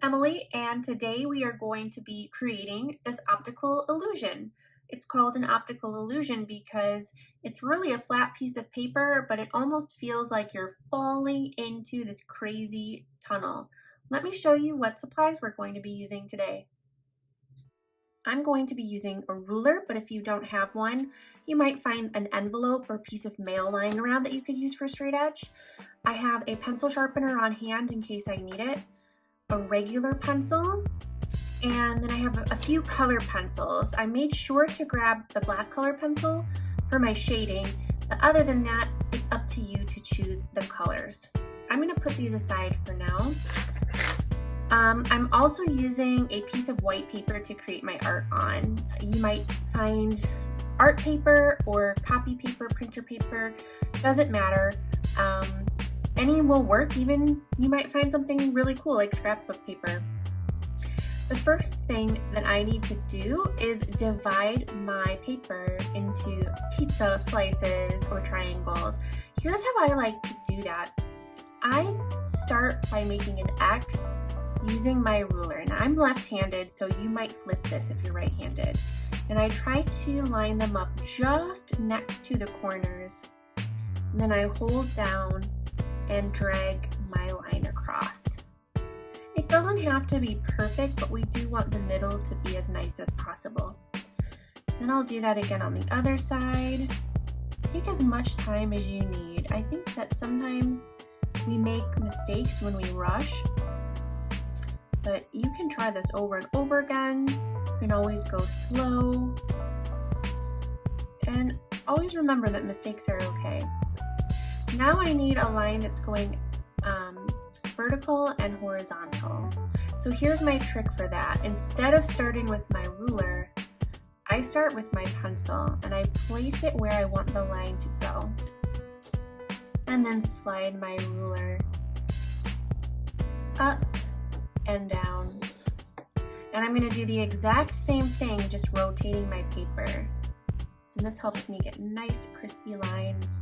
Emily, and today we are going to be creating this optical illusion. It's called an optical illusion because it's really a flat piece of paper, but it almost feels like you're falling into this crazy tunnel. Let me show you what supplies we're going to be using today. I'm going to be using a ruler, but if you don't have one, you might find an envelope or piece of mail lying around that you could use for straight edge. I have a pencil sharpener on hand in case I need it, a regular pencil, and then I have a few color pencils. I made sure to grab the black color pencil for my shading, but other than that, it's up to you to choose the colors. I'm gonna put these aside for now. I'm also using a piece of white paper to create my art on. You might find art paper or copy paper, printer paper, doesn't matter. Any will work, even you might find something really cool like scrapbook paper. The first thing that I need to do is divide my paper into pizza slices or triangles. Here's how I like to do that. I start by making an X using my ruler. Now I'm left-handed, so you might flip this if you're right-handed. And I try to line them up just next to the corners. And then I hold down and drag my line across. It doesn't have to be perfect, but we do want the middle to be as nice as possible. Then I'll do that again on the other side. Take as much time as you need. I think that sometimes we make mistakes when we rush, but you can try this over and over again. You can always go slow. And always remember that mistakes are okay. Now I need a line that's going vertical and horizontal. So here's my trick for that. Instead of starting with my ruler, I start with my pencil and I place it where I want the line to go. And then slide my ruler up and down. And I'm going to do the exact same thing, just rotating my paper. And this helps me get nice crispy lines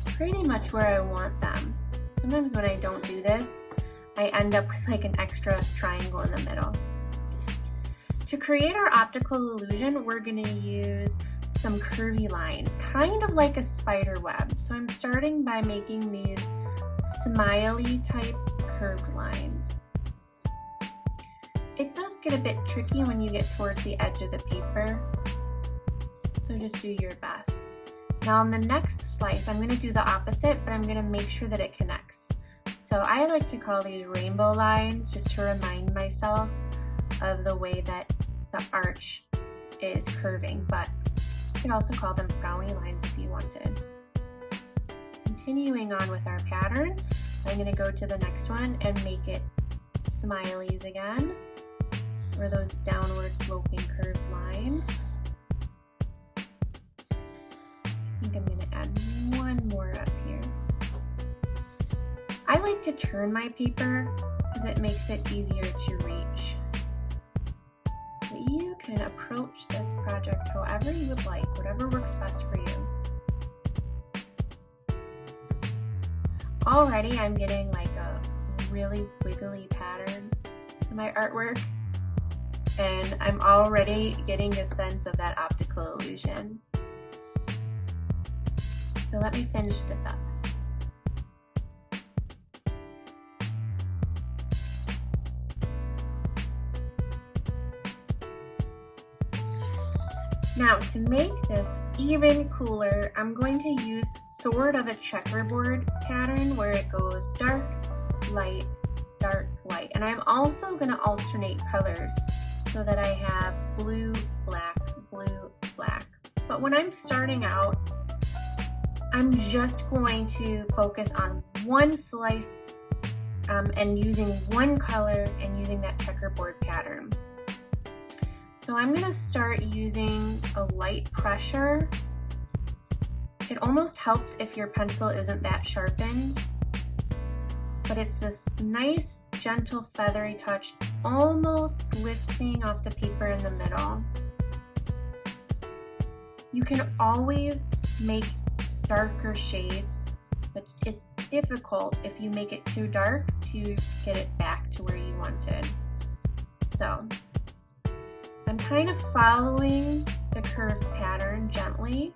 pretty much where I want them. Sometimes when I don't do this, I end up with like an extra triangle in the middle. To create our optical illusion, we're going to use some curvy lines, kind of like a spider web. So I'm starting by making these smiley type curved lines. It does get a bit tricky when you get towards the edge of the paper, so just do your best. Now on the next slice, I'm going to do the opposite, but I'm going to make sure that it connects. So I like to call these rainbow lines just to remind myself of the way that the arch is curving, but you can also call them frowny lines if you wanted. Continuing on with our pattern, I'm going to go to the next one and make it smileys again, or those downward sloping curved lines. I think I'm going to add one more up here. I like to turn my paper because it makes it easier to reach. But you can approach this project however you would like, whatever works best for you. Already I'm getting like a really wiggly pattern to my artwork, and I'm already getting a sense of that optical illusion. So let me finish this up. Now to make this even cooler, I'm going to use sort of a checkerboard pattern where it goes dark, light, dark, light. And I'm also going to alternate colors so that I have blue, black, blue, black. But when I'm starting out, I'm just going to focus on one slice and using one color and using that checkerboard pattern. So I'm going to start using a light pressure. It almost helps if your pencil isn't that sharpened, but it's this nice, gentle, feathery touch, almost lifting off the paper in the middle. You can always make darker shades, but it's difficult if you make it too dark to get it back to where you wanted. So I'm kind of following the curve pattern gently,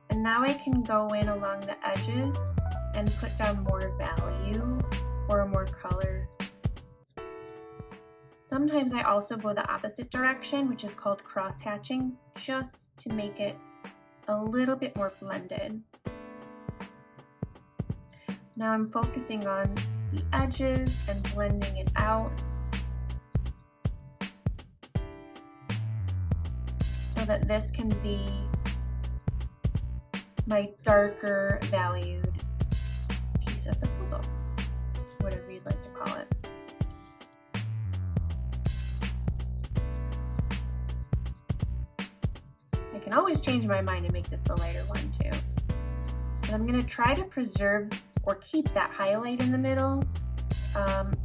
and now I can go in along the edges and put down more value or more color. Sometimes I also go the opposite direction, which is called cross-hatching, just to make it a little bit more blended. Now I'm focusing on the edges and blending it out so that this can be my darker valued piece of the puzzle, whatever you'd like to call it. I can always change my mind and make this the lighter one too. But I'm going to try to preserve or keep that highlight in the middle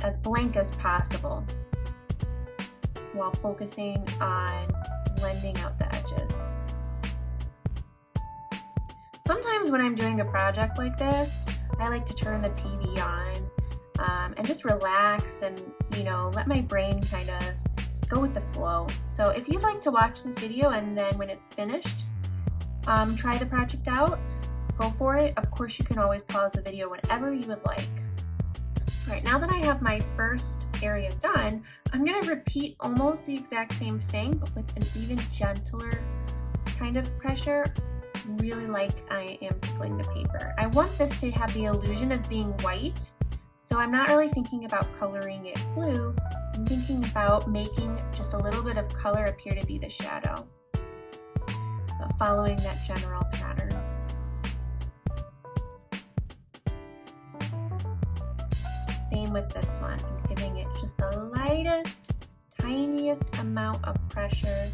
as blank as possible while focusing on blending out the edges. Sometimes when I'm doing a project like this, I like to turn the TV on and just relax and, let my brain kind of go with the flow. So if you'd like to watch this video and then when it's finished, try the project out, go for it. Of course, you can always pause the video whenever you would like. All right, now that I have my first area done, I'm gonna repeat almost the exact same thing, but with an even gentler kind of pressure, really like I am tickling the paper. I want this to have the illusion of being white, so I'm not really thinking about coloring it blue. I'm thinking about making just a little bit of color appear to be the shadow, but following that general pattern. Same with this one. I'm giving it just the lightest, tiniest amount of pressure,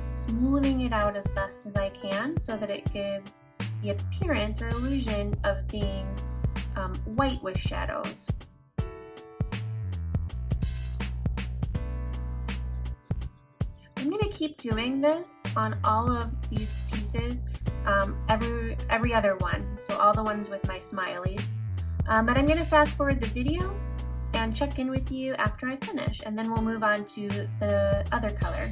smoothing it out as best as I can so that it gives the appearance or illusion of being white with shadows. I'm going to keep doing this on all of these pieces, every other one, so all the ones with my smileys. But I'm going to fast forward the video and check in with you after I finish, and then we'll move on to the other color.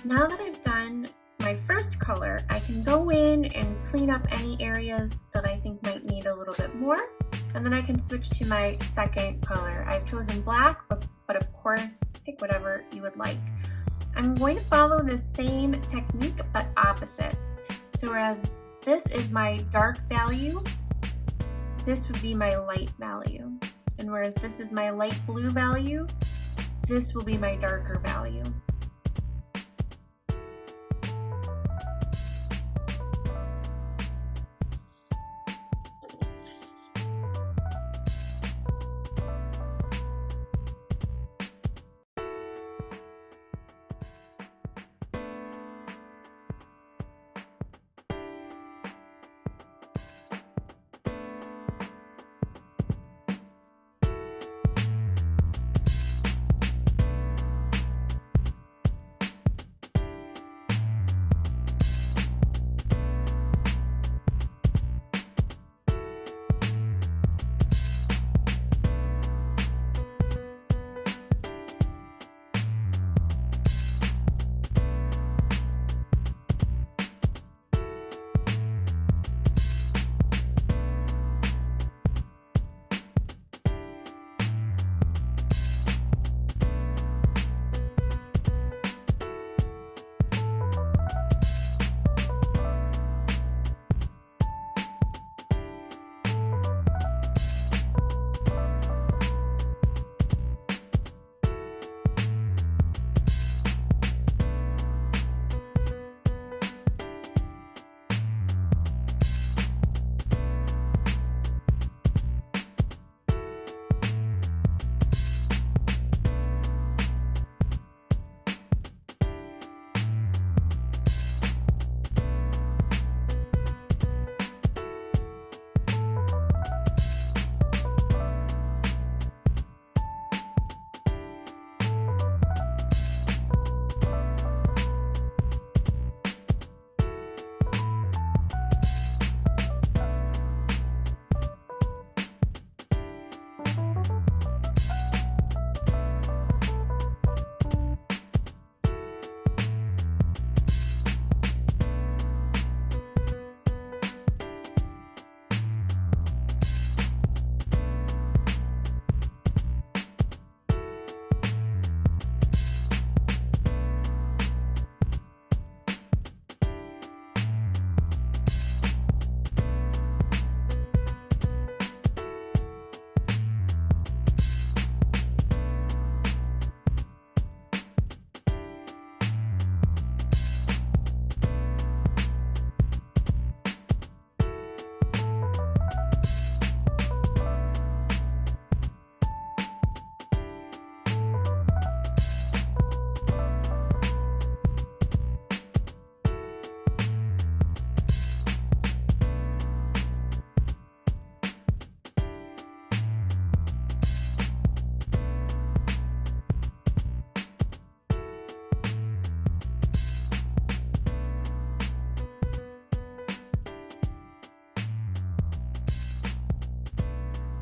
Now that I've done my first color, I can go in and clean up any areas that I think might need a little bit more, and then I can switch to my second color. I've chosen black, but of course, pick whatever you would like. I'm going to follow the same technique, but opposite. So whereas this is my dark value, this would be my light value. And whereas this is my light blue value, this will be my darker value.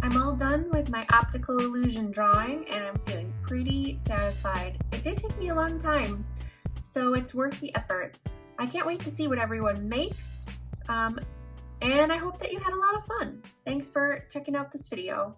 I'm all done with my optical illusion drawing and I'm feeling pretty satisfied. It did take me a long time, so it's worth the effort. I can't wait to see what everyone makes, and I hope that you had a lot of fun. Thanks for checking out this video.